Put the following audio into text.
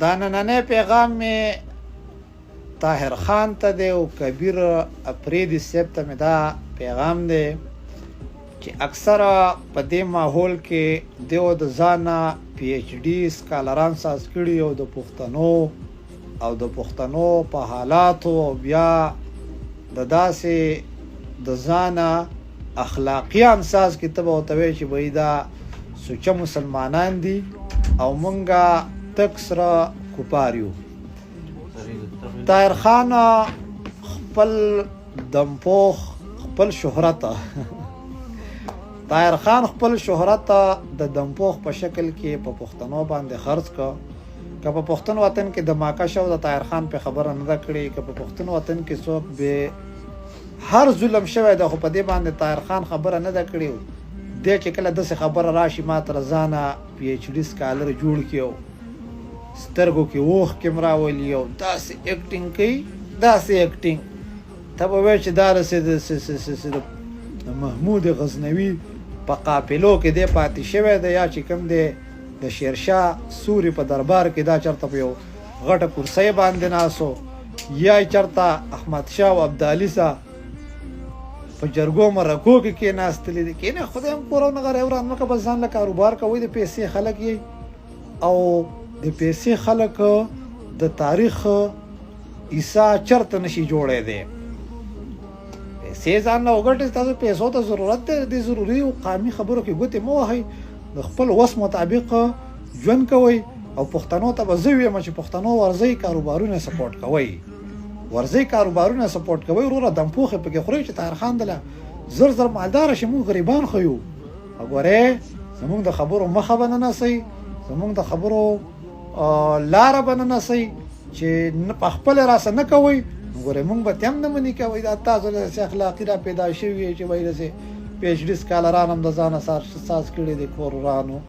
دا نننی پیغام مې طاهر خان ته دی او کبیر افریدي صاحب ته مې دا پیغام دی چې اکثره په دې ماحول کې دیو د ځانه پی ایچ ډي سکالران ساز کړي او د پښتنو په حالاتو او بیا د داسې د ځانه اخلاقیان ساز کې ته به ورته وایې چې بهی دا سوچه مسلمانان دي او مونږه تک سره کفار یو. طاهر خان خپل دمپوخ خپل شهرت طاهر خان خپل شهرت د دمپوخ په شکل کې په پښتنو باندې خرڅ کړ. که په پښتون وطن کې د ماکش او د طاهر خان په خبره نه ده کړې، که په پښتون وطن کې څوک به هر ظلم شوی ده خو په دې باندې طاهر خان خبره نه ده کړې. دی چې کله داسې خبره راشي ما تر ځانه پی ایچ ډي سکالر جوړ کړي، سترګو کې اوښکې م راولي او داسې ایکټینګ کوي، داسې ایکټینګ ته به وایې چې دا رسې د محمود غزنوي په قافلو کې دی پاتې شوی دی، یا چې کوم دی د شیرشاه سوري په دربار کې دا چېرته په یو غټه کرسۍ باندې ناست و، یا چېرته احمدشاه او ابدالي سه په جرګو مرکو کې کېناستلي دي. کېنه خدای هم کور او نه غری وران مکه، بس ځان له کاروبار کوئ. د پیسې خلک یې او د پیسې خلک د تاریخ عیسا چرته نشي جوړی دی. پیسې ځان له وګټئ، تاسو پیسو ته ضرورت دی. د ضروري او قامي خبرو کې ګوتې مه وهئ، د خپل وس مطابق ژوند کوئ. او پښتنو ته به زه ویم چې پښتنو ورځئ کاروبارونه سپورټ کوئ، ورځئ کاروبارونه سپورټ کوئ. وروره دمپوخې پکې خورئ چې طاهر خان دله زر زر مالداره شي، موږ غریبان خو یو. وګورئ زموږ د خبرو مخه به نه نیسئ، زموږ د خبرو لاره به نه نیسئ چې په خپله راسه نه کوئ. وګورئ موږ به هم نه منې کوئ. دا تاسو داسې اخلاقي را پیدا شوي چې وایي داسې پی ایچ ډي سکالران هم د ځانه ساز کړي دي کور ورانو.